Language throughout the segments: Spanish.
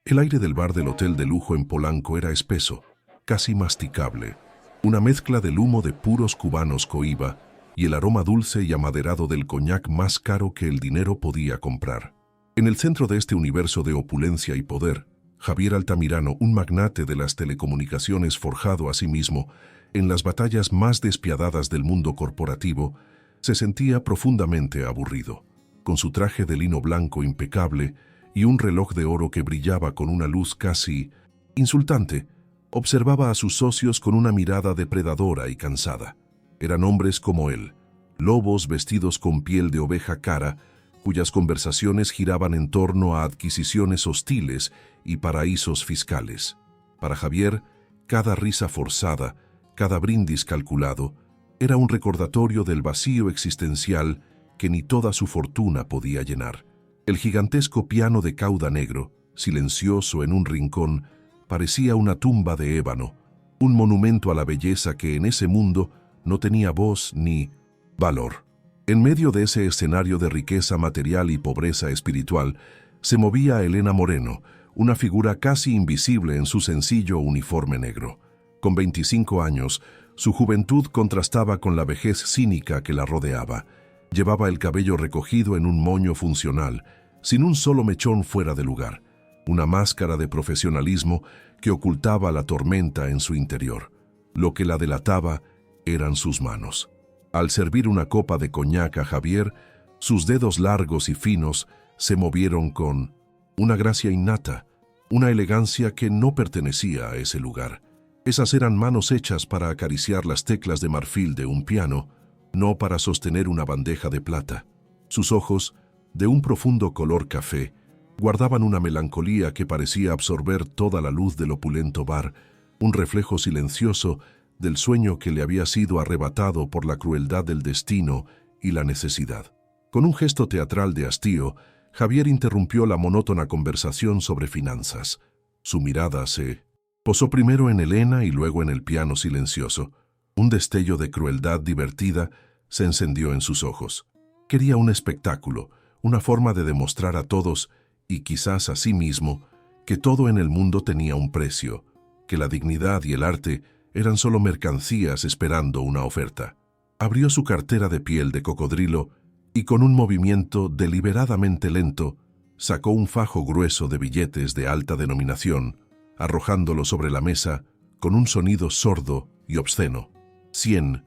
El aire del bar del hotel de lujo en Polanco era espeso, casi masticable, una mezcla del humo de puros cubanos Cohiba y el aroma dulce y amaderado del coñac más caro que el dinero podía comprar. En el centro de este universo de opulencia y poder, Javier Altamirano, un magnate de las telecomunicaciones forjado a sí mismo en las batallas más despiadadas del mundo corporativo, se sentía profundamente aburrido. Con su traje de lino blanco impecable y un reloj de oro que brillaba con una luz casi insultante, observaba a sus socios con una mirada depredadora y cansada. Eran hombres como él, lobos vestidos con piel de oveja cara, cuyas conversaciones giraban en torno a adquisiciones hostiles y paraísos fiscales. Para Javier, cada risa forzada, cada brindis calculado, era un recordatorio del vacío existencial que ni toda su fortuna podía llenar. El gigantesco piano de cauda negro, silencioso en un rincón, parecía una tumba de ébano, un monumento a la belleza que en ese mundo no tenía voz ni valor. En medio de ese escenario de riqueza material y pobreza espiritual, se movía Elena Moreno, una figura casi invisible en su sencillo uniforme negro. Con 25 años, su juventud contrastaba con la vejez cínica que la rodeaba. Llevaba el cabello recogido en un moño funcional, sin un solo mechón fuera de lugar, una máscara de profesionalismo que ocultaba la tormenta en su interior. Lo que la delataba eran sus manos. Al servir una copa de coñac a Javier, sus dedos largos y finos se movieron con una gracia innata, una elegancia que no pertenecía a ese lugar. Esas eran manos hechas para acariciar las teclas de marfil de un piano, no para sostener una bandeja de plata. Sus ojos, de un profundo color café, guardaban una melancolía que parecía absorber toda la luz del opulento bar, un reflejo silencioso del sueño que le había sido arrebatado por la crueldad del destino y la necesidad. Con un gesto teatral de hastío, Javier interrumpió la monótona conversación sobre finanzas. Su mirada se posó primero en Elena y luego en el piano silencioso. Un destello de crueldad divertida se encendió en sus ojos. Quería un espectáculo, una forma de demostrar a todos, y quizás a sí mismo, que todo en el mundo tenía un precio, que la dignidad y el arte eran solo mercancías esperando una oferta. Abrió su cartera de piel de cocodrilo y con un movimiento deliberadamente lento, sacó un fajo grueso de billetes de alta denominación, arrojándolo sobre la mesa con un sonido sordo y obsceno. 100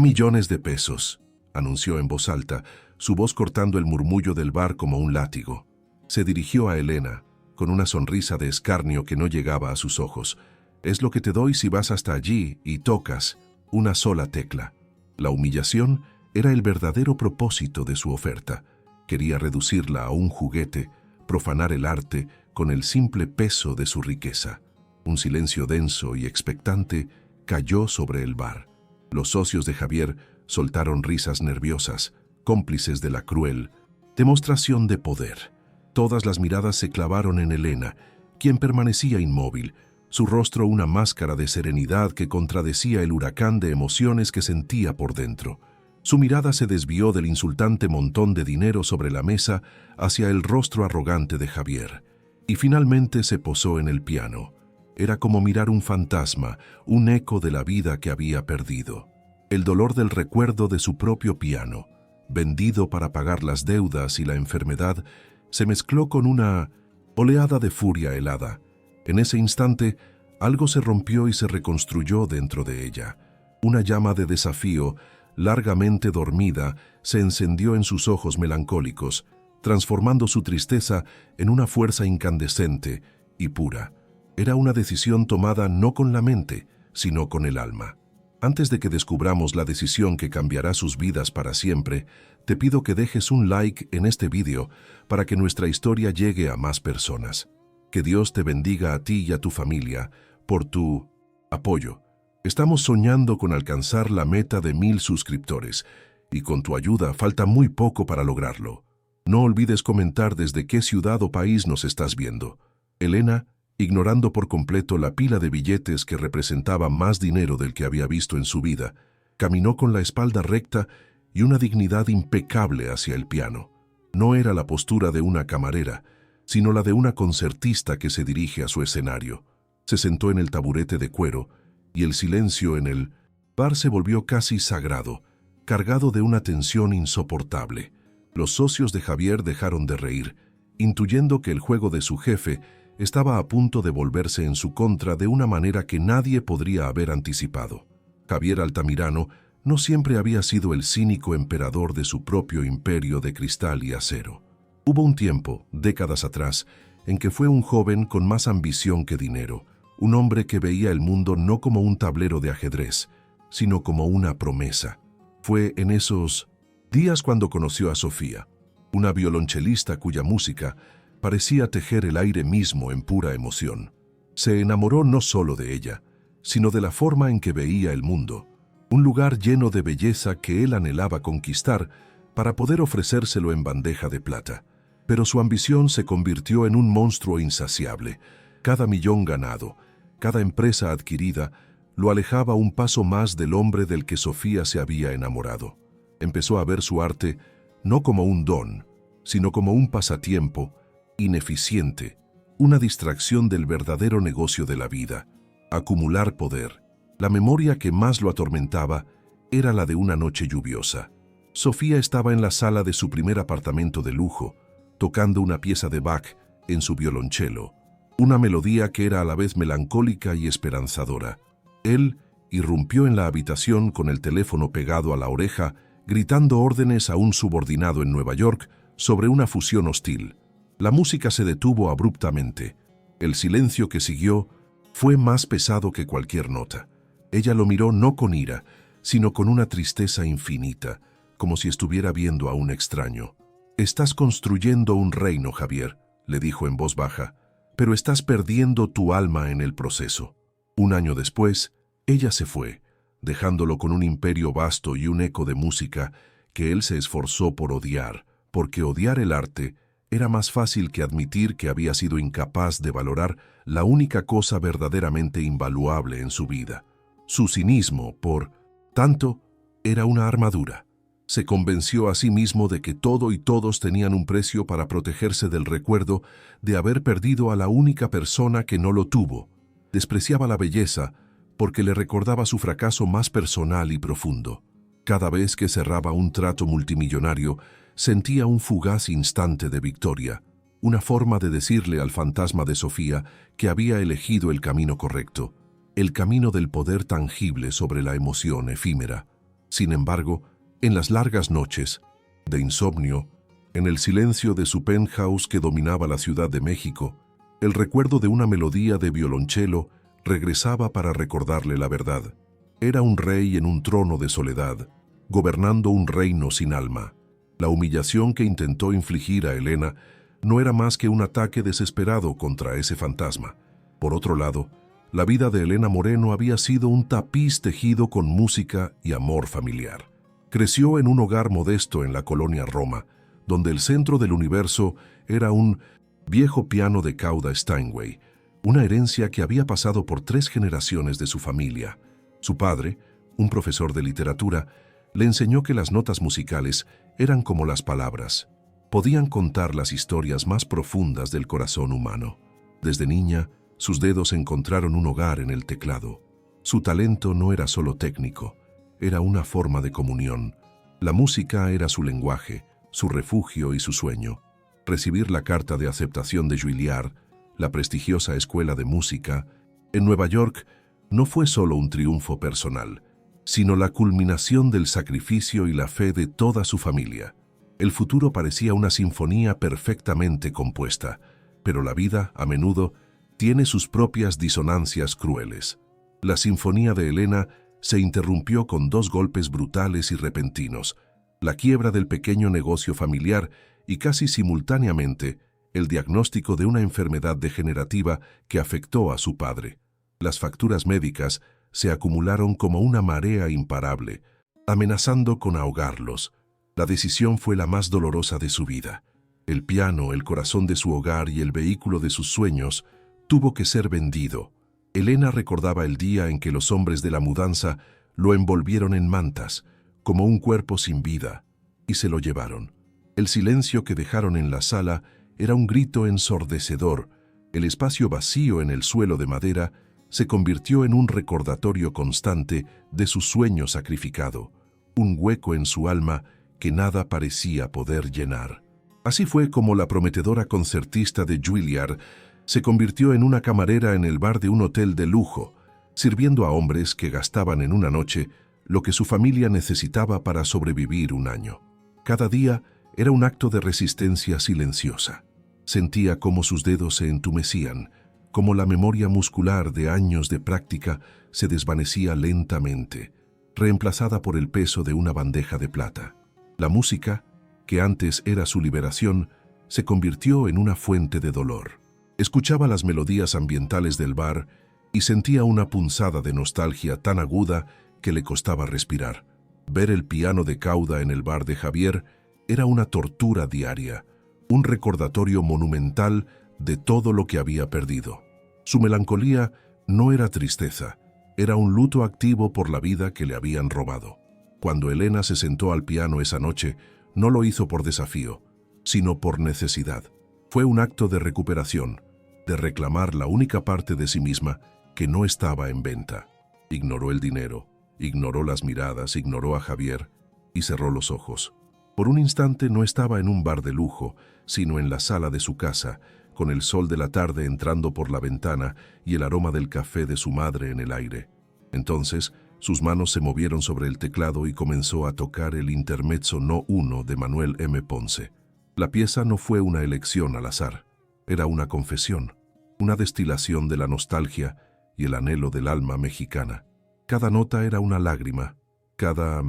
millones de pesos, anunció en voz alta, su voz cortando el murmullo del bar como un látigo. Se dirigió a Elena, con una sonrisa de escarnio que no llegaba a sus ojos. Es lo que te doy si vas hasta allí y tocas una sola tecla. La humillación era el verdadero propósito de su oferta. Quería reducirla a un juguete, profanar el arte con el simple peso de su riqueza. Un silencio denso y expectante cayó sobre el bar. Los socios de Javier soltaron risas nerviosas, cómplices de la cruel demostración de poder. Todas las miradas se clavaron en Elena, quien permanecía inmóvil, su rostro una máscara de serenidad que contradecía el huracán de emociones que sentía por dentro. Su mirada se desvió del insultante montón de dinero sobre la mesa hacia el rostro arrogante de Javier, y finalmente se posó en el piano. Era como mirar un fantasma, un eco de la vida que había perdido. El dolor del recuerdo de su propio piano, vendido para pagar las deudas y la enfermedad, se mezcló con una oleada de furia helada. En ese instante, algo se rompió y se reconstruyó dentro de ella. Una llama de desafío, largamente dormida, se encendió en sus ojos melancólicos, transformando su tristeza en una fuerza incandescente y pura. Era una decisión tomada no con la mente, sino con el alma. Antes de que descubramos la decisión que cambiará sus vidas para siempre, te pido que dejes un like en este vídeo para que nuestra historia llegue a más personas. Que Dios te bendiga a ti y a tu familia por tu apoyo. Estamos soñando con alcanzar la meta de 1000 suscriptores y con tu ayuda falta muy poco para lograrlo. No olvides comentar desde qué ciudad o país nos estás viendo. Elena, ignorando por completo la pila de billetes que representaba más dinero del que había visto en su vida, caminó con la espalda recta y una dignidad impecable hacia el piano. No era la postura de una camarera, sino la de una concertista que se dirige a su escenario. Se sentó en el taburete de cuero y el silencio en el bar se volvió casi sagrado, cargado de una tensión insoportable. Los socios de Javier dejaron de reír, intuyendo que el juego de su jefe estaba a punto de volverse en su contra de una manera que nadie podría haber anticipado. Javier Altamirano no siempre había sido el cínico emperador de su propio imperio de cristal y acero. Hubo un tiempo, décadas atrás, en que fue un joven con más ambición que dinero, un hombre que veía el mundo no como un tablero de ajedrez, sino como una promesa. Fue en esos días cuando conoció a Sofía, una violonchelista cuya música parecía tejer el aire mismo en pura emoción. Se enamoró no solo de ella, sino de la forma en que veía el mundo, un lugar lleno de belleza que él anhelaba conquistar para poder ofrecérselo en bandeja de plata. Pero su ambición se convirtió en un monstruo insaciable. Cada millón ganado, cada empresa adquirida, lo alejaba un paso más del hombre del que Sofía se había enamorado. Empezó a ver su arte no como un don, sino como un pasatiempo ineficiente, una distracción del verdadero negocio de la vida, acumular poder. La memoria que más lo atormentaba era la de una noche lluviosa. Sofía estaba en la sala de su primer apartamento de lujo, tocando una pieza de Bach en su violonchelo, una melodía que era a la vez melancólica y esperanzadora. Él irrumpió en la habitación con el teléfono pegado a la oreja, gritando órdenes a un subordinado en Nueva York sobre una fusión hostil. La música se detuvo abruptamente. El silencio que siguió fue más pesado que cualquier nota. Ella lo miró no con ira, sino con una tristeza infinita, como si estuviera viendo a un extraño. «Estás construyendo un reino, Javier», le dijo en voz baja, «pero estás perdiendo tu alma en el proceso». Un año después, ella se fue, dejándolo con un imperio vasto y un eco de música que él se esforzó por odiar, porque odiar el arte era más fácil que admitir que había sido incapaz de valorar la única cosa verdaderamente invaluable en su vida. Su cinismo, por tanto, era una armadura. Se convenció a sí mismo de que todo y todos tenían un precio para protegerse del recuerdo de haber perdido a la única persona que no lo tuvo. Despreciaba la belleza porque le recordaba su fracaso más personal y profundo. Cada vez que cerraba un trato multimillonario, sentía un fugaz instante de victoria, una forma de decirle al fantasma de Sofía que había elegido el camino correcto, el camino del poder tangible sobre la emoción efímera. Sin embargo, en las largas noches de insomnio, en el silencio de su penthouse que dominaba la Ciudad de México, el recuerdo de una melodía de violonchelo regresaba para recordarle la verdad. Era un rey en un trono de soledad, gobernando un reino sin alma. La humillación que intentó infligir a Elena no era más que un ataque desesperado contra ese fantasma. Por otro lado, la vida de Elena Moreno había sido un tapiz tejido con música y amor familiar. Creció en un hogar modesto en la colonia Roma, donde el centro del universo era un viejo piano de cauda Steinway, una herencia que había pasado por 3 generaciones de su familia. Su padre, un profesor de literatura, le enseñó que las notas musicales eran como las palabras. Podían contar las historias más profundas del corazón humano. Desde niña, sus dedos encontraron un hogar en el teclado. Su talento no era solo técnico, era una forma de comunión. La música era su lenguaje, su refugio y su sueño. Recibir la carta de aceptación de Juilliard, la prestigiosa escuela de música, en Nueva York, no fue solo un triunfo personal, sino la culminación del sacrificio y la fe de toda su familia. El futuro parecía una sinfonía perfectamente compuesta, pero la vida, a menudo, tiene sus propias disonancias crueles. La sinfonía de Elena se interrumpió con 2 golpes brutales y repentinos, la quiebra del pequeño negocio familiar y casi simultáneamente el diagnóstico de una enfermedad degenerativa que afectó a su padre. Las facturas médicas se acumularon como una marea imparable, amenazando con ahogarlos. La decisión fue la más dolorosa de su vida. El piano, el corazón de su hogar y el vehículo de sus sueños tuvo que ser vendido. Elena recordaba el día en que los hombres de la mudanza lo envolvieron en mantas, como un cuerpo sin vida, y se lo llevaron. El silencio que dejaron en la sala era un grito ensordecedor. El espacio vacío en el suelo de madera se convirtió en un recordatorio constante de su sueño sacrificado, un hueco en su alma que nada parecía poder llenar. Así fue como la prometedora concertista de Juilliard se convirtió en una camarera en el bar de un hotel de lujo, sirviendo a hombres que gastaban en una noche lo que su familia necesitaba para sobrevivir un año. Cada día era un acto de resistencia silenciosa. Sentía cómo sus dedos se entumecían, cómo la memoria muscular de años de práctica se desvanecía lentamente, reemplazada por el peso de una bandeja de plata. La música, que antes era su liberación, se convirtió en una fuente de dolor. Escuchaba las melodías ambientales del bar y sentía una punzada de nostalgia tan aguda que le costaba respirar. Ver el piano de cauda en el bar de Javier era una tortura diaria, un recordatorio monumental de todo lo que había perdido. Su melancolía no era tristeza, era un luto activo por la vida que le habían robado. Cuando Elena se sentó al piano esa noche, no lo hizo por desafío, sino por necesidad. Fue un acto de recuperación, de reclamar la única parte de sí misma que no estaba en venta. Ignoró el dinero, ignoró las miradas, ignoró a Javier y cerró los ojos. Por un instante no estaba en un bar de lujo, sino en la sala de su casa, con el sol de la tarde entrando por la ventana y el aroma del café de su madre en el aire. Entonces, sus manos se movieron sobre el teclado y comenzó a tocar el Intermezzo No. 1 de Manuel M. Ponce. La pieza no fue una elección al azar, era una confesión, una destilación de la nostalgia y el anhelo del alma mexicana. Cada nota era una lágrima, cada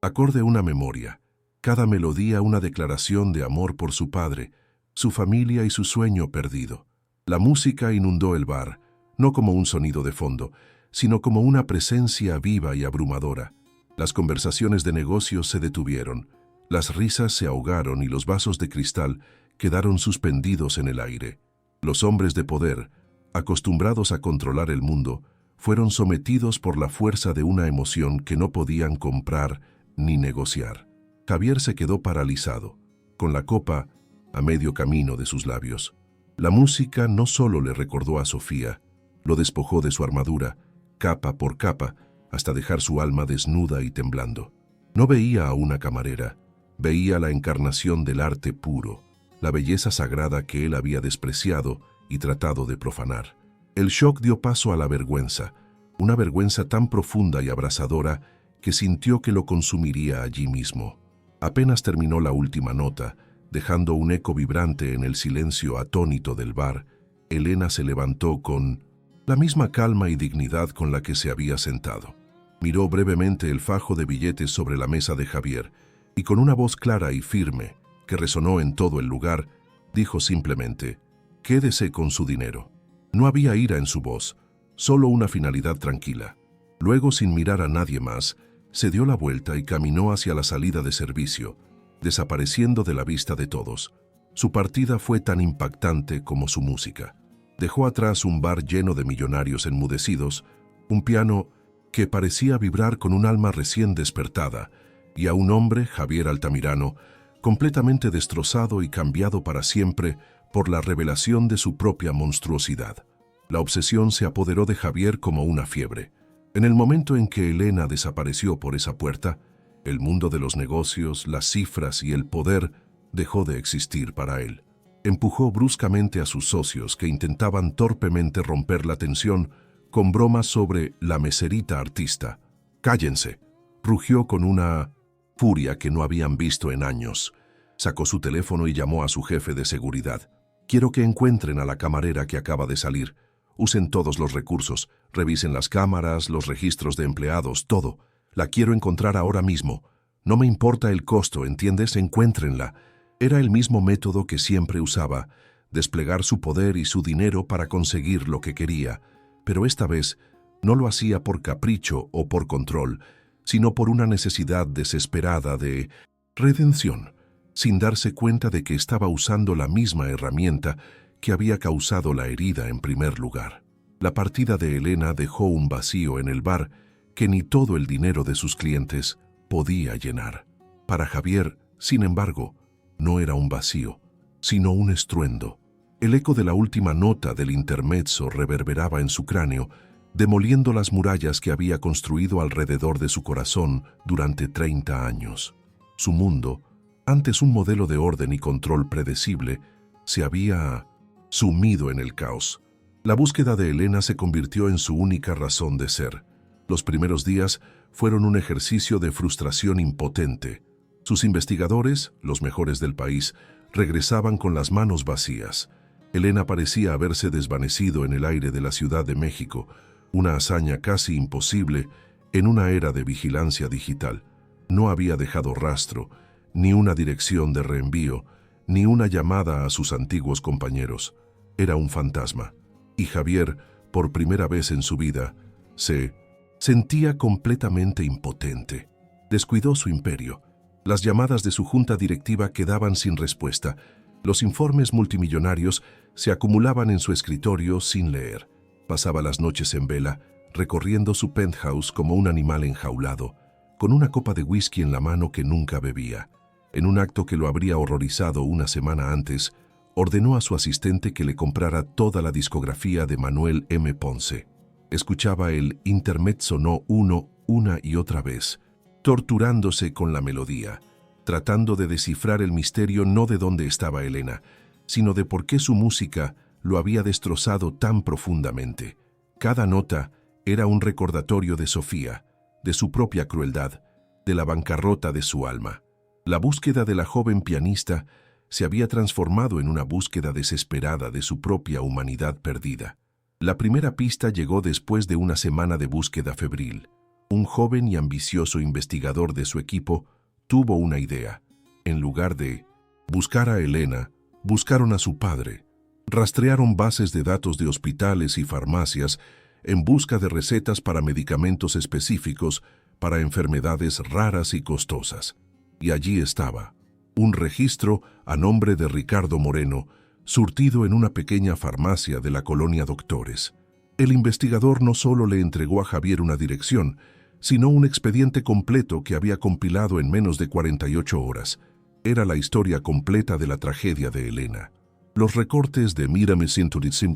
acorde una memoria, cada melodía una declaración de amor por su padre, su familia y su sueño perdido. La música inundó el bar, no como un sonido de fondo, sino como una presencia viva y abrumadora. Las conversaciones de negocios se detuvieron, las risas se ahogaron y los vasos de cristal quedaron suspendidos en el aire. Los hombres de poder, acostumbrados a controlar el mundo, fueron sometidos por la fuerza de una emoción que no podían comprar ni negociar. Javier se quedó paralizado, con la copa a medio camino de sus labios. La música no solo le recordó a Sofía, lo despojó de su armadura, capa por capa, hasta dejar su alma desnuda y temblando. No veía a una camarera, veía la encarnación del arte puro, la belleza sagrada que él había despreciado y tratado de profanar. El shock dio paso a la vergüenza, una vergüenza tan profunda y abrasadora que sintió que lo consumiría allí mismo. Apenas terminó la última nota, dejando un eco vibrante en el silencio atónito del bar, Elena se levantó con la misma calma y dignidad con la que se había sentado. Miró brevemente el fajo de billetes sobre la mesa de Javier y con una voz clara y firme, que resonó en todo el lugar, dijo simplemente: «Quédese con su dinero». No había ira en su voz, solo una finalidad tranquila. Luego, sin mirar a nadie más, se dio la vuelta y caminó hacia la salida de servicio, desapareciendo de la vista de todos. Su partida fue tan impactante como su música. Dejó atrás un bar lleno de millonarios enmudecidos, un piano que parecía vibrar con un alma recién despertada, y a un hombre, Javier Altamirano, completamente destrozado y cambiado para siempre por la revelación de su propia monstruosidad. La obsesión se apoderó de Javier como una fiebre. En el momento en que Elena desapareció por esa puerta, el mundo de los negocios, las cifras y el poder dejó de existir para él. Empujó bruscamente a sus socios que intentaban torpemente romper la tensión con bromas sobre la meserita artista. «¡Cállense!», rugió con una furia que no habían visto en años. Sacó su teléfono y llamó a su jefe de seguridad. «Quiero que encuentren a la camarera que acaba de salir. Usen todos los recursos, revisen las cámaras, los registros de empleados, todo. La quiero encontrar ahora mismo. No me importa el costo, ¿entiendes? Encuéntrenla». Era el mismo método que siempre usaba, desplegar su poder y su dinero para conseguir lo que quería, pero esta vez no lo hacía por capricho o por control, sino por una necesidad desesperada de redención, sin darse cuenta de que estaba usando la misma herramienta que había causado la herida en primer lugar. La partida de Elena dejó un vacío en el bar que ni todo el dinero de sus clientes podía llenar. Para Javier, sin embargo, no era un vacío, sino un estruendo. El eco de la última nota del intermezzo reverberaba en su cráneo, demoliendo las murallas que había construido alrededor de su corazón durante 30 años. Su mundo, antes un modelo de orden y control predecible, se había sumido en el caos. La búsqueda de Elena se convirtió en su única razón de ser. Los primeros días fueron un ejercicio de frustración impotente. Sus investigadores, los mejores del país, regresaban con las manos vacías. Elena parecía haberse desvanecido en el aire de la Ciudad de México, una hazaña casi imposible en una era de vigilancia digital. No había dejado rastro, ni una dirección de reenvío, ni una llamada a sus antiguos compañeros. Era un fantasma. Y Javier, por primera vez en su vida, se sentía completamente impotente. Descuidó su imperio. Las llamadas de su junta directiva quedaban sin respuesta. Los informes multimillonarios se acumulaban en su escritorio sin leer. Pasaba las noches en vela, recorriendo su penthouse como un animal enjaulado, con una copa de whisky en la mano que nunca bebía. En un acto que lo habría horrorizado una semana antes, ordenó a su asistente que le comprara toda la discografía de Manuel M. Ponce. Escuchaba el intermezzo no uno una y otra vez, torturándose con la melodía, tratando de descifrar el misterio no de dónde estaba Elena, sino de por qué su música lo había destrozado tan profundamente. Cada nota era un recordatorio de Sofía, de su propia crueldad, de la bancarrota de su alma. La búsqueda de la joven pianista se había transformado en una búsqueda desesperada de su propia humanidad perdida. La primera pista llegó después de una semana de búsqueda febril. Un joven y ambicioso investigador de su equipo tuvo una idea. En lugar de buscar a Elena, buscaron a su padre. Rastrearon bases de datos de hospitales y farmacias en busca de recetas para medicamentos específicos para enfermedades raras y costosas. Y allí estaba, un registro a nombre de Ricardo Moreno, surtido en una pequeña farmacia de la colonia Doctores. El investigador no solo le entregó a Javier una dirección, sino un expediente completo que había compilado en menos de 48 horas. Era la historia completa de la tragedia de Elena. Los recortes de Mírame Sintonicim,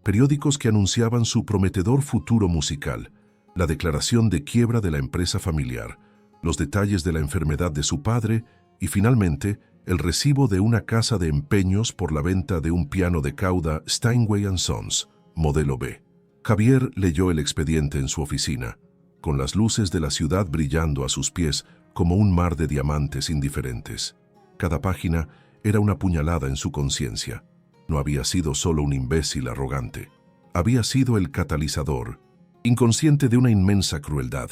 periódicos que anunciaban su prometedor futuro musical, la declaración de quiebra de la empresa familiar, los detalles de la enfermedad de su padre y, finalmente, el recibo de una casa de empeños por la venta de un piano de cauda Steinway & Sons, modelo B. Javier leyó el expediente en su oficina, con las luces de la ciudad brillando a sus pies como un mar de diamantes indiferentes. Cada página era una puñalada en su conciencia. No había sido solo un imbécil arrogante. Había sido el catalizador, inconsciente de una inmensa crueldad.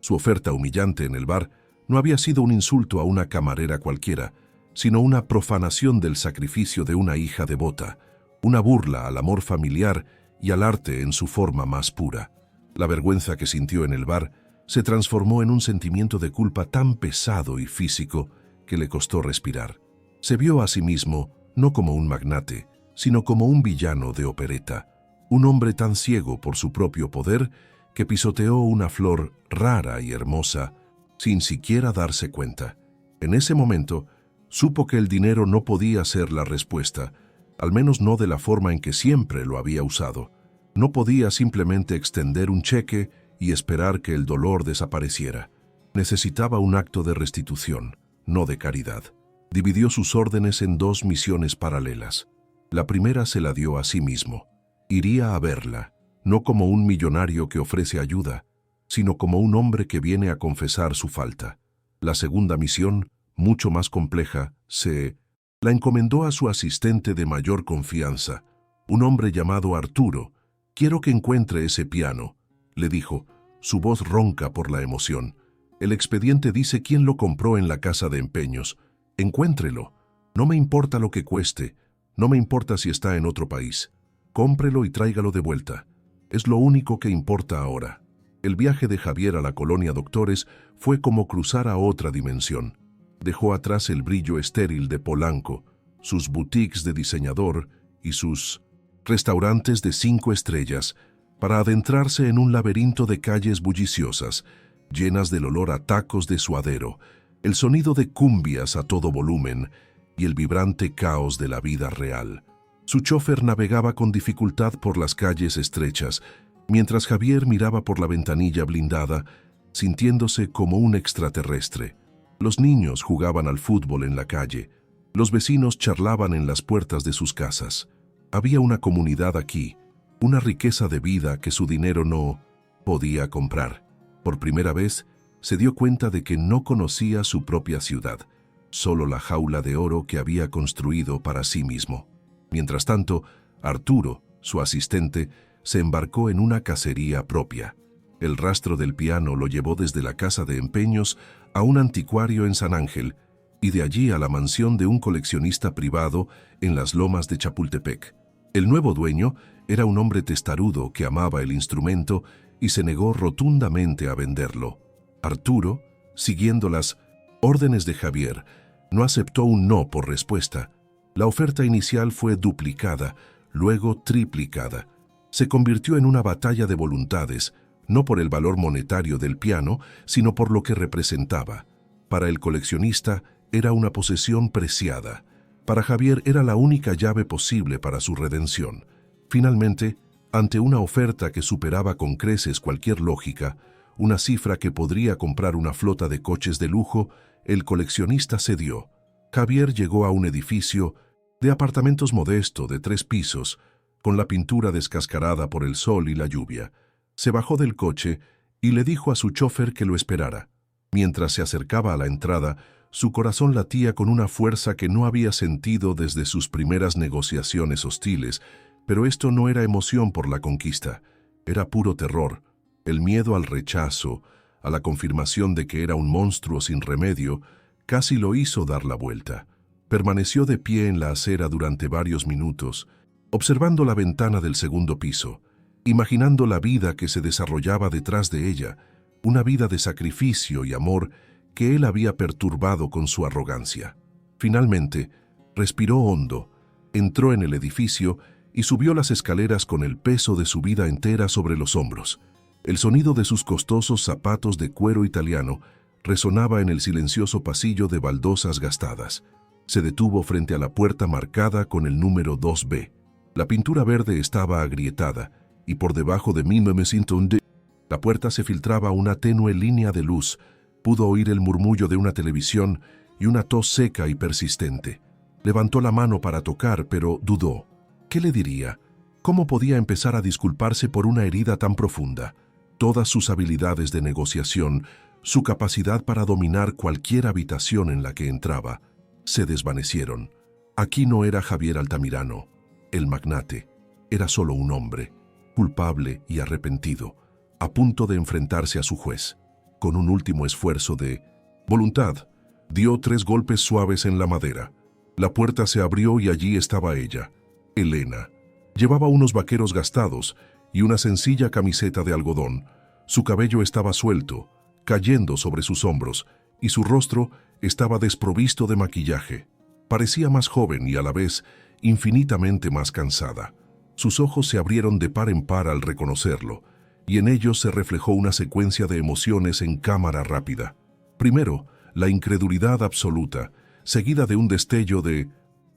Su oferta humillante en el bar no había sido un insulto a una camarera cualquiera, sino una profanación del sacrificio de una hija devota, una burla al amor familiar y al arte en su forma más pura. La vergüenza que sintió en el bar se transformó en un sentimiento de culpa tan pesado y físico que le costó respirar. Se vio a sí mismo no como un magnate, sino como un villano de opereta, un hombre tan ciego por su propio poder que pisoteó una flor rara y hermosa sin siquiera darse cuenta. En ese momento, supo que el dinero no podía ser la respuesta, al menos no de la forma en que siempre lo había usado. No podía simplemente extender un cheque y esperar que el dolor desapareciera. Necesitaba un acto de restitución, no de caridad. Dividió sus órdenes en dos misiones paralelas. La primera se la dio a sí mismo. Iría a verla, no como un millonario que ofrece ayuda, sino como un hombre que viene a confesar su falta. La segunda misión, mucho más compleja, la encomendó a su asistente de mayor confianza, un hombre llamado Arturo. «Quiero que encuentre ese piano», le dijo, su voz ronca por la emoción. «El expediente dice quién lo compró en la casa de empeños. Encuéntrelo. No me importa lo que cueste. No me importa si está en otro país. Cómprelo y tráigalo de vuelta. Es lo único que importa ahora». El viaje de Javier a la colonia Doctores fue como cruzar a otra dimensión. Dejó atrás el brillo estéril de Polanco, sus boutiques de diseñador y sus restaurantes de 5 estrellas, para adentrarse en un laberinto de calles bulliciosas, llenas del olor a tacos de suadero, el sonido de cumbias a todo volumen y el vibrante caos de la vida real. Su chofer navegaba con dificultad por las calles estrechas, mientras Javier miraba por la ventanilla blindada, sintiéndose como un extraterrestre. Los niños jugaban al fútbol en la calle. Los vecinos charlaban en las puertas de sus casas. Había una comunidad aquí, una riqueza de vida que su dinero no podía comprar. Por primera vez, se dio cuenta de que no conocía su propia ciudad, solo la jaula de oro que había construido para sí mismo. Mientras tanto, Arturo, su asistente, se embarcó en una cacería propia. El rastro del piano lo llevó desde la casa de empeños a un anticuario en San Ángel y de allí a la mansión de un coleccionista privado en las lomas de Chapultepec. El nuevo dueño era un hombre testarudo que amaba el instrumento y se negó rotundamente a venderlo. Arturo, siguiendo las órdenes de Javier, no aceptó un no por respuesta. La oferta inicial fue duplicada, luego triplicada. Se convirtió en una batalla de voluntades, no por el valor monetario del piano, sino por lo que representaba. Para el coleccionista era una posesión preciada. Para Javier era la única llave posible para su redención. Finalmente, ante una oferta que superaba con creces cualquier lógica, una cifra que podría comprar una flota de coches de lujo, el coleccionista cedió. Javier llegó a un edificio de apartamentos modesto de 3 pisos, con la pintura descascarada por el sol y la lluvia. Se bajó del coche y le dijo a su chofer que lo esperara. Mientras se acercaba a la entrada, su corazón latía con una fuerza que no había sentido desde sus primeras negociaciones hostiles, pero esto no era emoción por la conquista, era puro terror, el miedo al rechazo, a la confirmación de que era un monstruo sin remedio, casi lo hizo dar la vuelta. Permaneció de pie en la acera durante varios minutos, observando la ventana del segundo piso, imaginando la vida que se desarrollaba detrás de ella, una vida de sacrificio y amor que él había perturbado con su arrogancia. Finalmente, respiró hondo, entró en el edificio y subió las escaleras con el peso de su vida entera sobre los hombros. El sonido de sus costosos zapatos de cuero italiano resonaba en el silencioso pasillo de baldosas gastadas. Se detuvo frente a la puerta marcada con el número 2B. La pintura verde estaba agrietada y por debajo de 1910 la puerta se filtraba una tenue línea de luz. Pudo oír el murmullo de una televisión y una tos seca y persistente. Levantó la mano para tocar, pero dudó. ¿Qué le diría? ¿Cómo podía empezar a disculparse por una herida tan profunda? Todas sus habilidades de negociación, su capacidad para dominar cualquier habitación en la que entraba, se desvanecieron. Aquí no era Javier Altamirano, el magnate. Era solo un hombre, culpable y arrepentido, a punto de enfrentarse a su juez. Con un último esfuerzo de voluntad, dio 3 golpes suaves en la madera. La puerta se abrió y allí estaba ella, Elena. Llevaba unos vaqueros gastados y una sencilla camiseta de algodón. Su cabello estaba suelto, cayendo sobre sus hombros, y su rostro estaba desprovisto de maquillaje. Parecía más joven y a la vez infinitamente más cansada. Sus ojos se abrieron de par en par al reconocerlo, y en ellos se reflejó una secuencia de emociones en cámara rápida. Primero, la incredulidad absoluta, seguida de un destello de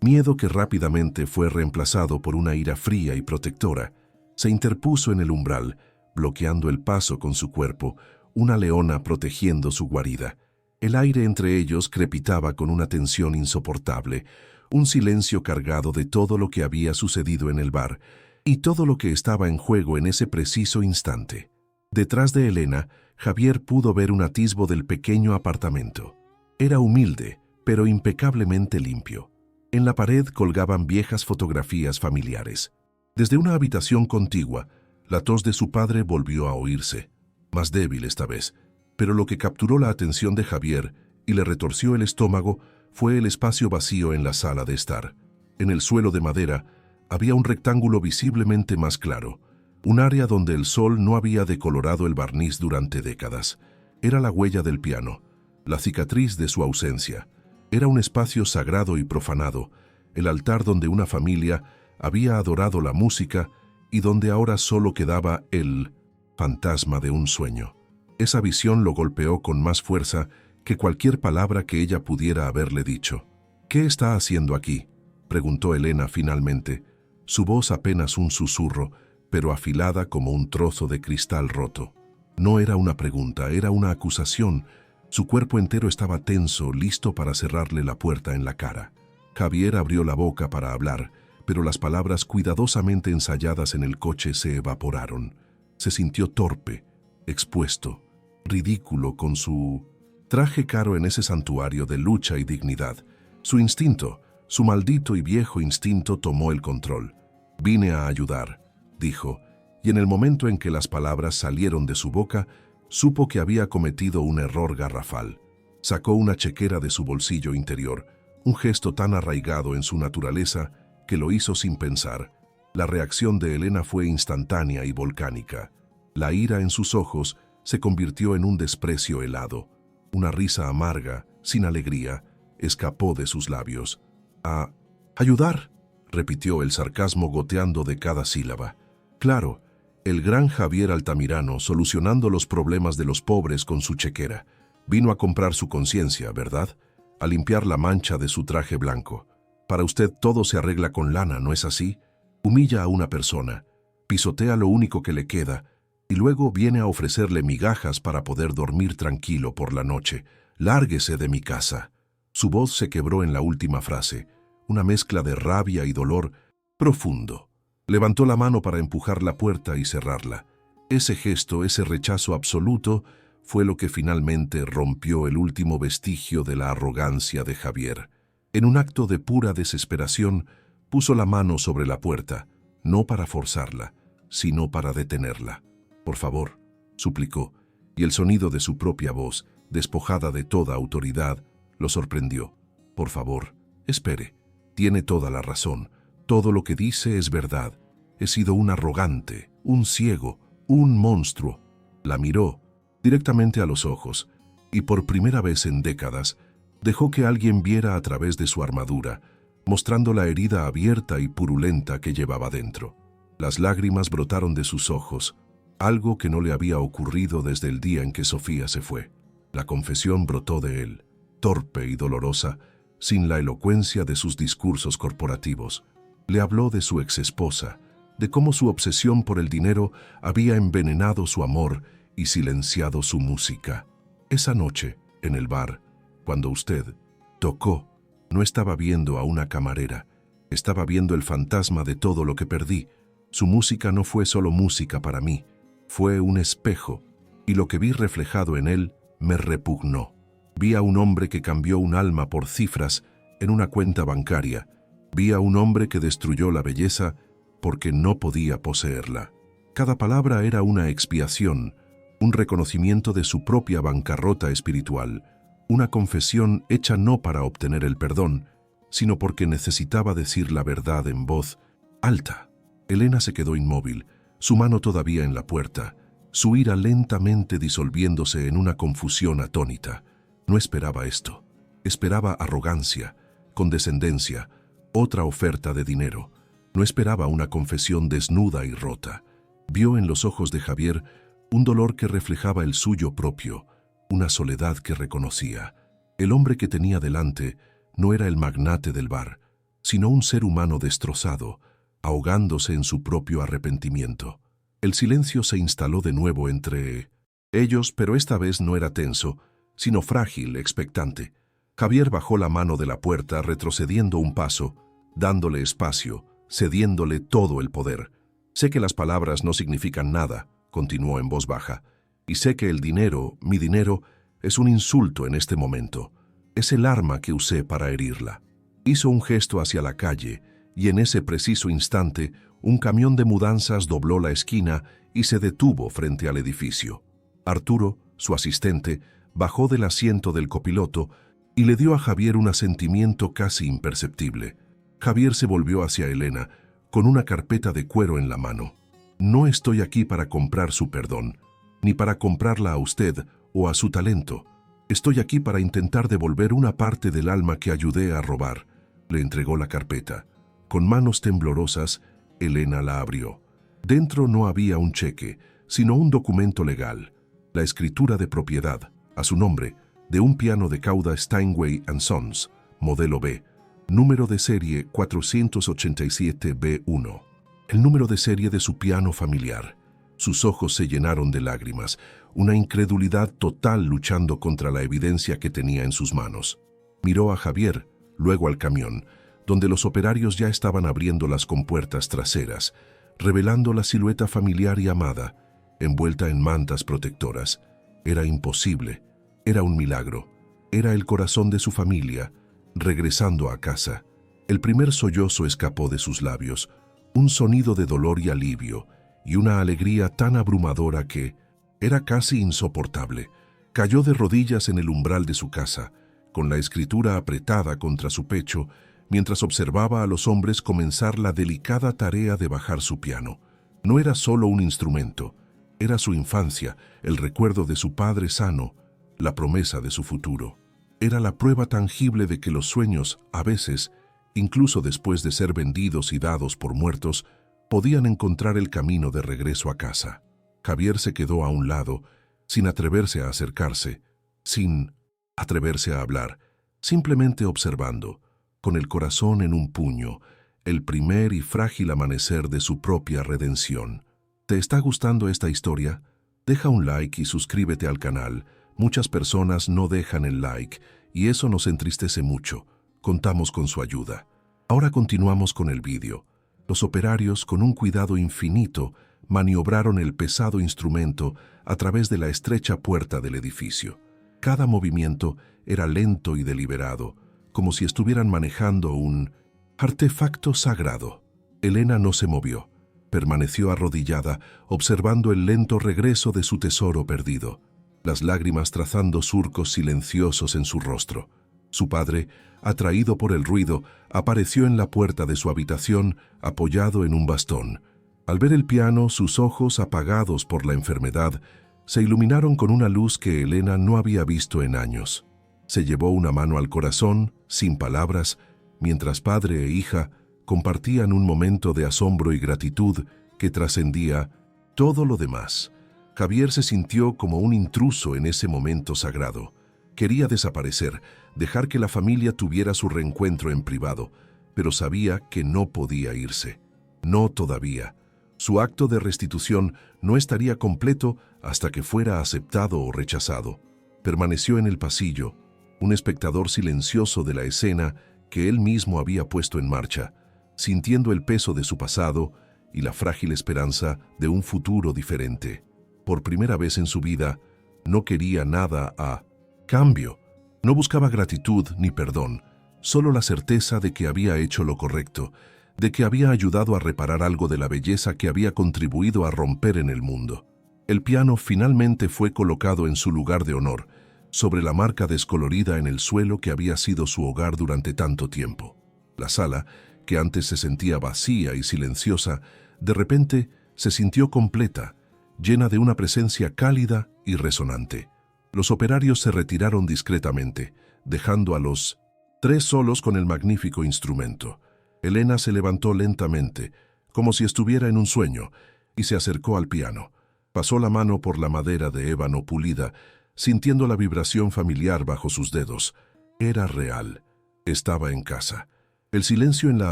miedo que rápidamente fue reemplazado por una ira fría y protectora. Se interpuso en el umbral, bloqueando el paso con su cuerpo, una leona protegiendo su guarida. El aire entre ellos crepitaba con una tensión insoportable, un silencio cargado de todo lo que había sucedido en el bar y todo lo que estaba en juego en ese preciso instante. Detrás de Elena, Javier pudo ver un atisbo del pequeño apartamento. Era humilde, pero impecablemente limpio. En la pared colgaban viejas fotografías familiares. Desde una habitación contigua, la tos de su padre volvió a oírse, más débil esta vez, pero lo que capturó la atención de Javier y le retorció el estómago fue el espacio vacío en la sala de estar. En el suelo de madera había un rectángulo visiblemente más claro, un área donde el sol no había decolorado el barniz durante décadas. Era la huella del piano, la cicatriz de su ausencia. Era un espacio sagrado y profanado, el altar donde una familia había adorado la música y donde ahora solo quedaba el fantasma de un sueño. Esa visión lo golpeó con más fuerza que cualquier palabra que ella pudiera haberle dicho. ¿Qué está haciendo aquí?, preguntó Elena finalmente, su voz apenas un susurro, pero afilada como un trozo de cristal roto. No era una pregunta, era una acusación. Su cuerpo entero estaba tenso, listo para cerrarle la puerta en la cara. Javier abrió la boca para hablar, pero las palabras cuidadosamente ensayadas en el coche se evaporaron. Se sintió torpe, expuesto, ridículo con su traje caro en ese santuario de lucha y dignidad. Su instinto, su maldito y viejo instinto, tomó el control. «Vine a ayudar», dijo, y en el momento en que las palabras salieron de su boca, supo que había cometido un error garrafal. Sacó una chequera de su bolsillo interior, un gesto tan arraigado en su naturaleza que lo hizo sin pensar. La reacción de Elena fue instantánea y volcánica. La ira en sus ojos se convirtió en un desprecio helado. Una risa amarga, sin alegría, escapó de sus labios. «¿A ayudar?», repitió el sarcasmo goteando de cada sílaba. Claro, el gran Javier Altamirano solucionando los problemas de los pobres con su chequera. Vino a comprar su conciencia, ¿verdad? A limpiar la mancha de su traje blanco. Para usted todo se arregla con lana, ¿no es así? Humilla a una persona, pisotea lo único que le queda, y luego viene a ofrecerle migajas para poder dormir tranquilo por la noche. «Lárguese de mi casa». Su voz se quebró en la última frase, una mezcla de rabia y dolor profundo. Levantó la mano para empujar la puerta y cerrarla. Ese gesto, ese rechazo absoluto, fue lo que finalmente rompió el último vestigio de la arrogancia de Javier. En un acto de pura desesperación, puso la mano sobre la puerta, no para forzarla, sino para detenerla. «Por favor», suplicó, y el sonido de su propia voz, despojada de toda autoridad, lo sorprendió. «Por favor, espere. Tiene toda la razón. Todo lo que dice es verdad. He sido un arrogante, un ciego, un monstruo». La miró directamente a los ojos, y por primera vez en décadas, dejó que alguien viera a través de su armadura, mostrando la herida abierta y purulenta que llevaba dentro. Las lágrimas brotaron de sus ojos, algo que no le había ocurrido desde el día en que Sofía se fue. La confesión brotó de él, torpe y dolorosa, sin la elocuencia de sus discursos corporativos. Le habló de su exesposa, de cómo su obsesión por el dinero había envenenado su amor y silenciado su música. Esa noche, en el bar, cuando usted tocó, no estaba viendo a una camarera, estaba viendo el fantasma de todo lo que perdí. Su música no fue solo música para mí, fue un espejo, y lo que vi reflejado en él me repugnó. Vi a un hombre que cambió un alma por cifras en una cuenta bancaria. Vi a un hombre que destruyó la belleza porque no podía poseerla. Cada palabra era una expiación, un reconocimiento de su propia bancarrota espiritual, una confesión hecha no para obtener el perdón, sino porque necesitaba decir la verdad en voz alta. Elena se quedó inmóvil, su mano todavía en la puerta, su ira lentamente disolviéndose en una confusión atónita. No esperaba esto. Esperaba arrogancia, condescendencia, otra oferta de dinero. No esperaba una confesión desnuda y rota. Vio en los ojos de Javier un dolor que reflejaba el suyo propio, una soledad que reconocía. El hombre que tenía delante no era el magnate del bar, sino un ser humano destrozado, ahogándose en su propio arrepentimiento. El silencio se instaló de nuevo entre ellos, pero esta vez no era tenso, sino frágil, expectante. Javier bajó la mano de la puerta, retrocediendo un paso, dándole espacio, cediéndole todo el poder. «Sé que las palabras no significan nada», continuó en voz baja, «y sé que el dinero, mi dinero, es un insulto en este momento. Es el arma que usé para herirla». Hizo un gesto hacia la calle, y en ese preciso instante, un camión de mudanzas dobló la esquina y se detuvo frente al edificio. Arturo, su asistente, bajó del asiento del copiloto y le dio a Javier un asentimiento casi imperceptible. Javier se volvió hacia Elena, con una carpeta de cuero en la mano. «No estoy aquí para comprar su perdón, ni para comprarla a usted o a su talento. Estoy aquí para intentar devolver una parte del alma que ayudé a robar». Le entregó la carpeta. Con manos temblorosas, Elena la abrió. Dentro no había un cheque, sino un documento legal, la escritura de propiedad, a su nombre, de un piano de cauda Steinway & Sons, modelo B, Número de serie 487B1. El número de serie de su piano familiar. Sus ojos se llenaron de lágrimas, una incredulidad total luchando contra la evidencia que tenía en sus manos. Miró a Javier, luego al camión, donde los operarios ya estaban abriendo las compuertas traseras, revelando la silueta familiar y amada, envuelta en mantas protectoras. Era imposible, era un milagro, era el corazón de su familia, regresando a casa. El primer sollozo escapó de sus labios, un sonido de dolor y alivio, y una alegría tan abrumadora que era casi insoportable. Cayó de rodillas en el umbral de su casa, con la escritura apretada contra su pecho, mientras observaba a los hombres comenzar la delicada tarea de bajar su piano. No era solo un instrumento, era su infancia, el recuerdo de su padre sano, la promesa de su futuro. Era la prueba tangible de que los sueños, a veces, incluso después de ser vendidos y dados por muertos, podían encontrar el camino de regreso a casa. Javier se quedó a un lado, sin atreverse a acercarse, sin atreverse a hablar, simplemente observando, con el corazón en un puño, el primer y frágil amanecer de su propia redención. ¿Te está gustando esta historia? Deja un like y suscríbete al canal. Muchas personas no dejan el like y eso nos entristece mucho. Contamos con su ayuda. Ahora continuamos con el vídeo. Los operarios, con un cuidado infinito, maniobraron el pesado instrumento a través de la estrecha puerta del edificio. Cada movimiento era lento y deliberado, como si estuvieran manejando un artefacto sagrado. Elena no se movió. Permaneció arrodillada, observando el lento regreso de su tesoro perdido, las lágrimas trazando surcos silenciosos en su rostro. Su padre, atraído por el ruido, apareció en la puerta de su habitación, apoyado en un bastón. Al ver el piano, sus ojos, apagados por la enfermedad, se iluminaron con una luz que Elena no había visto en años. Se llevó una mano al corazón, sin palabras, mientras padre e hija compartían un momento de asombro y gratitud que trascendía todo lo demás. Javier se sintió como un intruso en ese momento sagrado. Quería desaparecer, dejar que la familia tuviera su reencuentro en privado, pero sabía que no podía irse. No todavía. Su acto de restitución no estaría completo hasta que fuera aceptado o rechazado. Permaneció en el pasillo, un espectador silencioso de la escena que él mismo había puesto en marcha, sintiendo el peso de su pasado y la frágil esperanza de un futuro diferente. Por primera vez en su vida, no quería nada a cambio. No buscaba gratitud ni perdón, solo la certeza de que había hecho lo correcto, de que había ayudado a reparar algo de la belleza que había contribuido a romper en el mundo. El piano finalmente fue colocado en su lugar de honor, sobre la marca descolorida en el suelo que había sido su hogar durante tanto tiempo. La sala, que antes se sentía vacía y silenciosa, de repente se sintió completa, llena de una presencia cálida y resonante. Los operarios se retiraron discretamente, dejando a los tres solos con el magnífico instrumento. Elena se levantó lentamente, como si estuviera en un sueño, y se acercó al piano. Pasó la mano por la madera de ébano pulida, sintiendo la vibración familiar bajo sus dedos. Era real. Estaba en casa. El silencio en la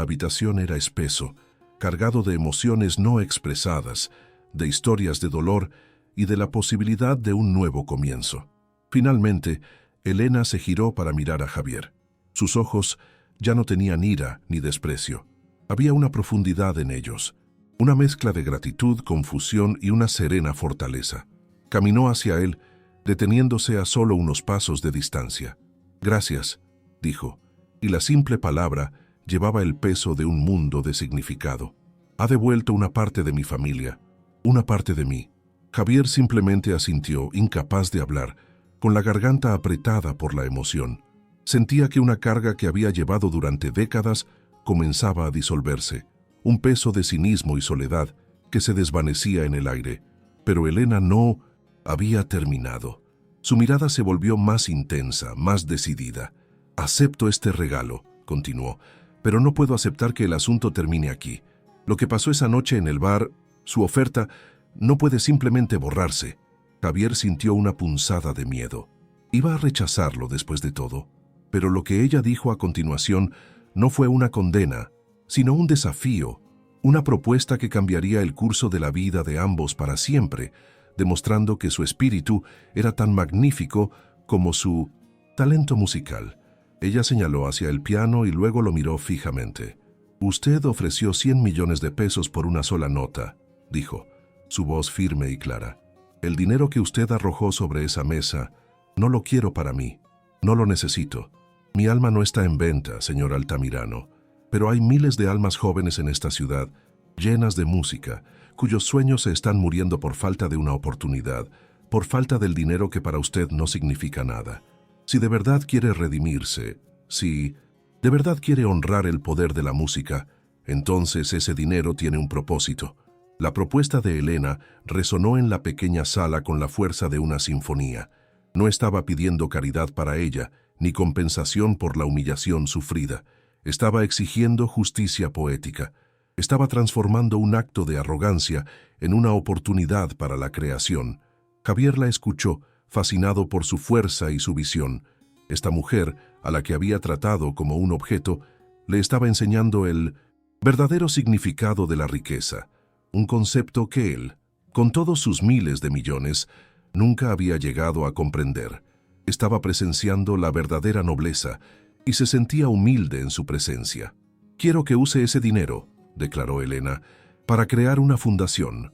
habitación era espeso, cargado de emociones no expresadas, de historias de dolor y de la posibilidad de un nuevo comienzo. Finalmente, Elena se giró para mirar a Javier. Sus ojos ya no tenían ira ni desprecio. Había una profundidad en ellos, una mezcla de gratitud, confusión y una serena fortaleza. Caminó hacia él, deteniéndose a solo unos pasos de distancia. «Gracias», dijo, y la simple palabra llevaba el peso de un mundo de significado. «Ha devuelto una parte de mi familia, una parte de mí». Javier simplemente asintió, incapaz de hablar, con la garganta apretada por la emoción. Sentía que una carga que había llevado durante décadas comenzaba a disolverse, un peso de cinismo y soledad que se desvanecía en el aire. Pero Elena no había terminado. Su mirada se volvió más intensa, más decidida. «Acepto este regalo», continuó, «pero no puedo aceptar que el asunto termine aquí. Lo que pasó esa noche en el bar, su oferta, no puede simplemente borrarse». Javier sintió una punzada de miedo. Iba a rechazarlo después de todo, pero lo que ella dijo a continuación No fue una condena, sino un desafío, una propuesta que cambiaría el curso de la vida de ambos para siempre, demostrando que su espíritu era tan magnífico como su talento musical. Ella señaló hacia el piano y luego lo miró fijamente. «Usted ofreció 100 millones de pesos por una sola nota», dijo, su voz firme y clara. «El dinero que usted arrojó sobre esa mesa, no lo quiero para mí, no lo necesito. Mi alma no está en venta, señor Altamirano, pero hay miles de almas jóvenes en esta ciudad, llenas de música, cuyos sueños se están muriendo por falta de una oportunidad, por falta del dinero que para usted no significa nada. Si de verdad quiere redimirse, si de verdad quiere honrar el poder de la música, entonces ese dinero tiene un propósito». La propuesta de Elena resonó en la pequeña sala con la fuerza de una sinfonía. No estaba pidiendo caridad para ella, ni compensación por la humillación sufrida. Estaba exigiendo justicia poética. Estaba transformando un acto de arrogancia en una oportunidad para la creación. Javier la escuchó, fascinado por su fuerza y su visión. Esta mujer, a la que había tratado como un objeto, le estaba enseñando el verdadero significado de la riqueza, un concepto que él, con todos sus miles de millones, nunca había llegado a comprender. Estaba presenciando la verdadera nobleza y se sentía humilde en su presencia. «Quiero que use ese dinero», declaró Elena, «para crear una fundación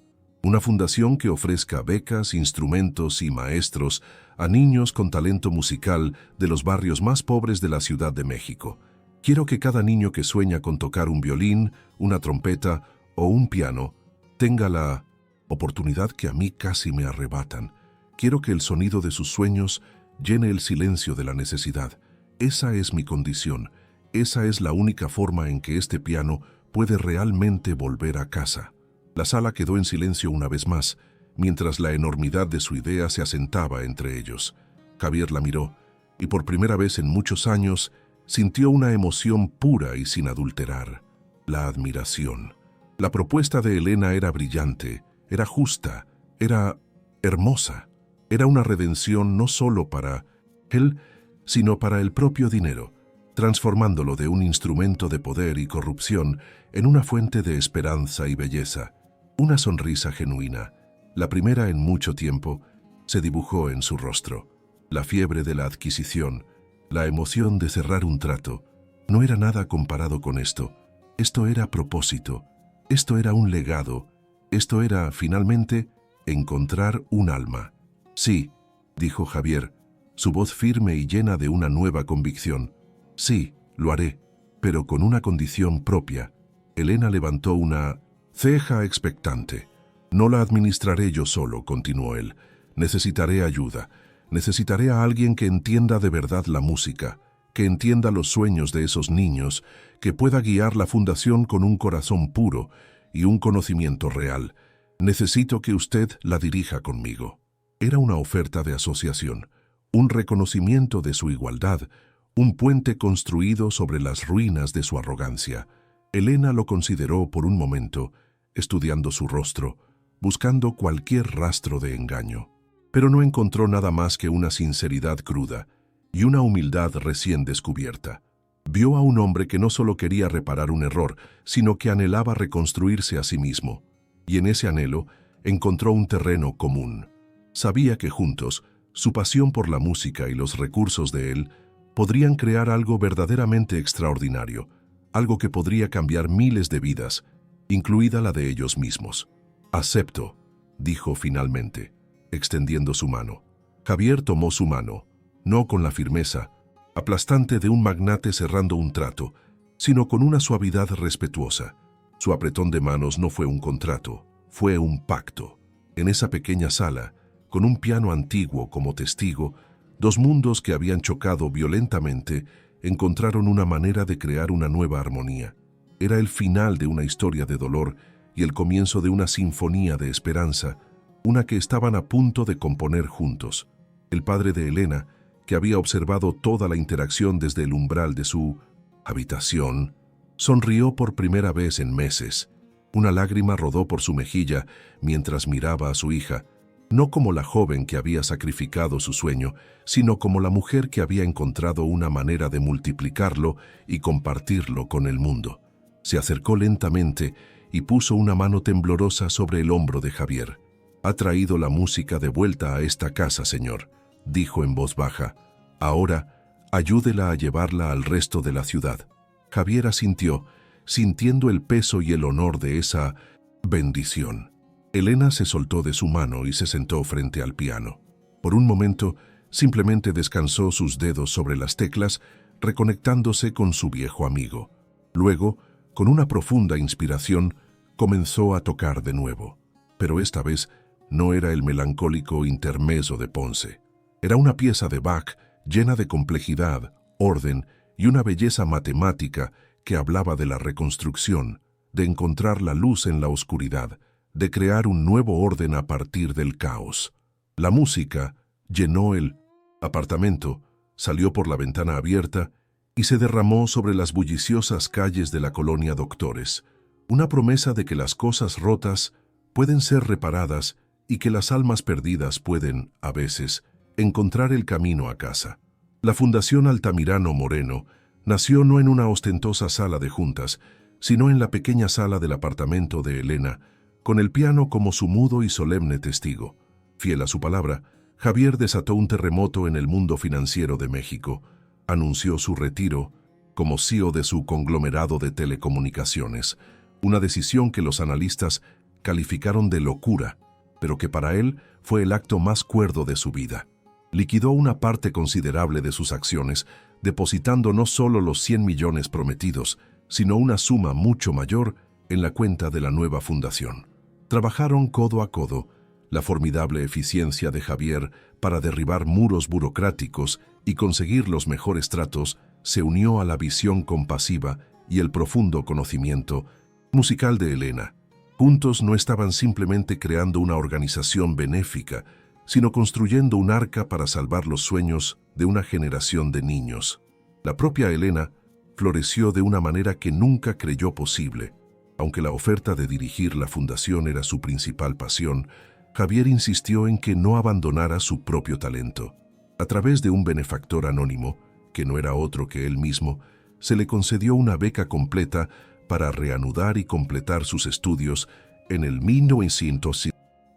que ofrezca becas, instrumentos y maestros a niños con talento musical de los barrios más pobres de la Ciudad de México. Quiero que cada niño que sueña con tocar un violín, una trompeta o un piano tenga la oportunidad que a mí casi me arrebatan. Quiero que el sonido de sus sueños llene el silencio de la necesidad. Esa es mi condición. Esa es la única forma en que este piano puede realmente volver a casa». La sala quedó en silencio una vez más, mientras la enormidad de su idea se asentaba entre ellos. Javier la miró, y por primera vez en muchos años sintió una emoción pura y sin adulterar: la admiración. La propuesta de Elena era brillante, era justa, era hermosa. Era una redención no solo para él, sino para el propio dinero, transformándolo de un instrumento de poder y corrupción en una fuente de esperanza y belleza. Una sonrisa genuina, la primera en mucho tiempo, se dibujó en su rostro. La fiebre de la adquisición, la emoción de cerrar un trato, no era nada comparado con esto. Esto era propósito, esto era un legado, esto era, finalmente, encontrar un alma. «Sí», dijo Javier, su voz firme y llena de una nueva convicción. «Sí, lo haré, pero con una condición propia». Elena levantó una ceja expectante. «No la administraré yo solo», continuó él. «Necesitaré ayuda. Necesitaré a alguien que entienda de verdad la música, que entienda los sueños de esos niños, que pueda guiar la fundación con un corazón puro y un conocimiento real. Necesito que usted la dirija conmigo». Era una oferta de asociación, un reconocimiento de su igualdad, un puente construido sobre las ruinas de su arrogancia. Elena lo consideró por un momento, estudiando su rostro, buscando cualquier rastro de engaño. Pero no encontró nada más que una sinceridad cruda y una humildad recién descubierta. Vio a un hombre que no solo quería reparar un error, sino que anhelaba reconstruirse a sí mismo. Y en ese anhelo encontró un terreno común. Sabía que juntos, su pasión por la música y los recursos de él podrían crear algo verdaderamente extraordinario, algo que podría cambiar miles de vidas, incluida la de ellos mismos. «Acepto», dijo finalmente, extendiendo su mano. Javier tomó su mano, no con la firmeza aplastante de un magnate cerrando un trato, sino con una suavidad respetuosa. Su apretón de manos no fue un contrato, fue un pacto. En esa pequeña sala, con un piano antiguo como testigo, dos mundos que habían chocado violentamente encontraron una manera de crear una nueva armonía. Era el final de una historia de dolor y el comienzo de una sinfonía de esperanza, una que estaban a punto de componer juntos. El padre de Elena, que había observado toda la interacción desde el umbral de su habitación, sonrió por primera vez en meses. Una lágrima rodó por su mejilla mientras miraba a su hija. no como la joven que había sacrificado su sueño, sino como la mujer que había encontrado una manera de multiplicarlo y compartirlo con el mundo. Se acercó lentamente y puso una mano temblorosa sobre el hombro de Javier. «Ha traído la música de vuelta a esta casa, señor», dijo en voz baja. «Ahora, ayúdela a llevarla al resto de la ciudad». Javier asintió, sintiendo el peso y el honor de esa bendición. Elena se soltó de su mano y se sentó frente al piano. Por un momento, simplemente descansó sus dedos sobre las teclas, reconectándose con su viejo amigo. Luego, con una profunda inspiración, comenzó a tocar de nuevo. Pero esta vez no era el melancólico intermezzo de Ponce. Era una pieza de Bach llena de complejidad, orden y una belleza matemática que hablaba de la reconstrucción, de encontrar la luz en la oscuridad, de crear un nuevo orden a partir del caos. La música llenó el apartamento, salió por la ventana abierta y se derramó sobre las bulliciosas calles de la colonia Doctores, una promesa de que las cosas rotas pueden ser reparadas y que las almas perdidas pueden, a veces, encontrar el camino a casa. La Fundación Altamirano Moreno nació no en una ostentosa sala de juntas, sino en la pequeña sala del apartamento de Elena, con el piano como su mudo y solemne testigo. Fiel a su palabra, Javier desató un terremoto en el mundo financiero de México. Anunció su retiro como CEO de su conglomerado de telecomunicaciones, una decisión que los analistas calificaron de locura, pero que para él fue el acto más cuerdo de su vida. Liquidó una parte considerable de sus acciones, depositando no solo los 100 millones prometidos, sino una suma mucho mayor en la cuenta de la nueva fundación. Trabajaron codo a codo. La formidable eficiencia de Javier para derribar muros burocráticos y conseguir los mejores tratos se unió a la visión compasiva y el profundo conocimiento musical de Elena. Juntos no estaban simplemente creando una organización benéfica, sino construyendo un arca para salvar los sueños de una generación de niños. La propia Elena floreció de una manera que nunca creyó posible. Aunque la oferta de dirigir la fundación era su principal pasión, Javier insistió en que no abandonara su propio talento. A través de un benefactor anónimo, que no era otro que él mismo, se le concedió una beca completa para reanudar y completar sus estudios en el 1900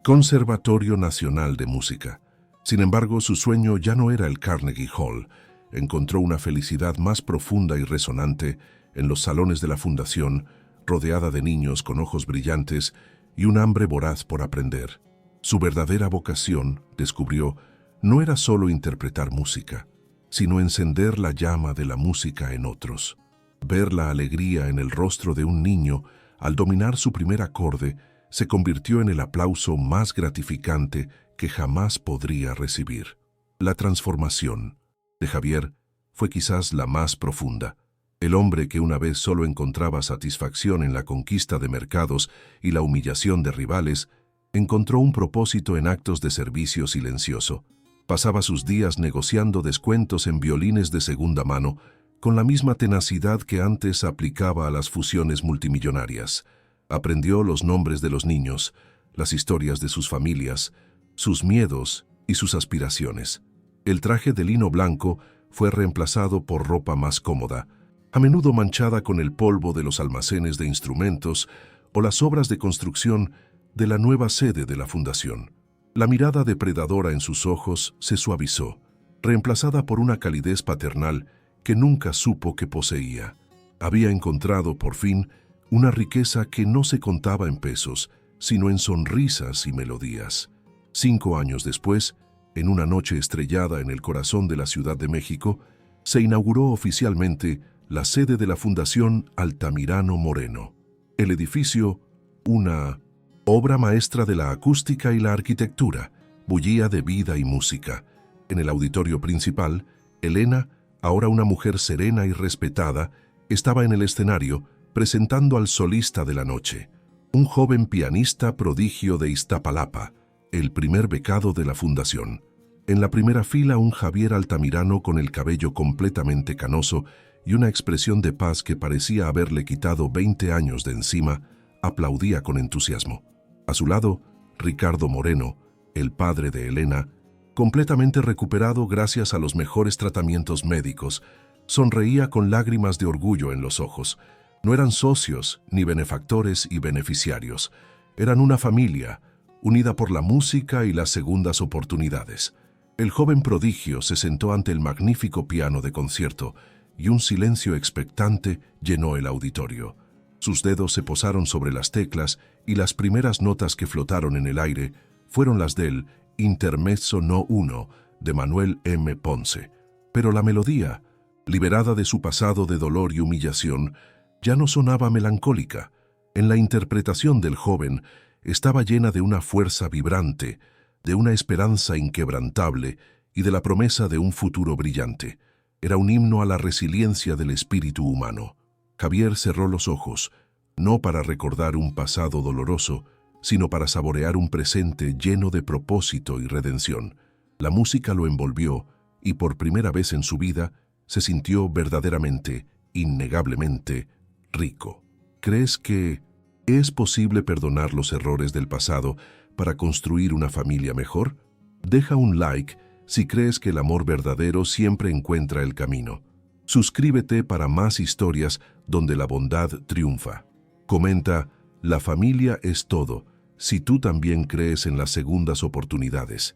Conservatorio Nacional de Música. Sin embargo, su sueño ya no era el Carnegie Hall. Encontró una felicidad más profunda y resonante en los salones de la fundación, rodeada de niños con ojos brillantes y un hambre voraz por aprender. Su verdadera vocación, descubrió, no era solo interpretar música, sino encender la llama de la música en otros. Ver la alegría en el rostro de un niño al dominar su primer acorde se convirtió en el aplauso más gratificante que jamás podría recibir. La transformación de Javier fue quizás la más profunda. El hombre que una vez solo encontraba satisfacción en la conquista de mercados y la humillación de rivales, encontró un propósito en actos de servicio silencioso. Pasaba sus días negociando descuentos en violines de segunda mano, con la misma tenacidad que antes aplicaba a las fusiones multimillonarias. Aprendió los nombres de los niños, las historias de sus familias, sus miedos y sus aspiraciones. El traje de lino blanco fue reemplazado por ropa más cómoda, a menudo manchada con el polvo de los almacenes de instrumentos o las obras de construcción de la nueva sede de la fundación. La mirada depredadora en sus ojos se suavizó, reemplazada por una calidez paternal que nunca supo que poseía. Había encontrado, por fin, una riqueza que no se contaba en pesos, sino en sonrisas y melodías. 5 años después, en una noche estrellada en el corazón de la Ciudad de México, se inauguró oficialmente la sede de la Fundación Altamirano Moreno. El edificio, una obra maestra de la acústica y la arquitectura, bullía de vida y música. En el auditorio principal, Elena, ahora una mujer serena y respetada, estaba en el escenario presentando al solista de la noche, un joven pianista prodigio de Iztapalapa, el primer becado de la fundación. En la primera fila, un Javier Altamirano con el cabello completamente canoso y una expresión de paz que parecía haberle quitado 20 años de encima, aplaudía con entusiasmo. A su lado, Ricardo Moreno, el padre de Elena, completamente recuperado gracias a los mejores tratamientos médicos, sonreía con lágrimas de orgullo en los ojos. No eran socios, ni benefactores y beneficiarios. Eran una familia, unida por la música y las segundas oportunidades. El joven prodigio se sentó ante el magnífico piano de concierto y un silencio expectante llenó el auditorio. Sus dedos se posaron sobre las teclas y las primeras notas que flotaron en el aire fueron las del Intermezzo No. 1 de Manuel M. Ponce. Pero la melodía, liberada de su pasado de dolor y humillación, ya no sonaba melancólica. En la interpretación del joven estaba llena de una fuerza vibrante, de una esperanza inquebrantable y de la promesa de un futuro brillante. Era un himno a la resiliencia del espíritu humano. Javier cerró los ojos, no para recordar un pasado doloroso, sino para saborear un presente lleno de propósito y redención. La música lo envolvió y por primera vez en su vida se sintió verdaderamente, innegablemente, rico. ¿Crees que es posible perdonar los errores del pasado para construir una familia mejor? Deja un like si crees que el amor verdadero siempre encuentra el camino. Suscríbete para más historias donde la bondad triunfa. Comenta, la familia es todo, si tú también crees en las segundas oportunidades.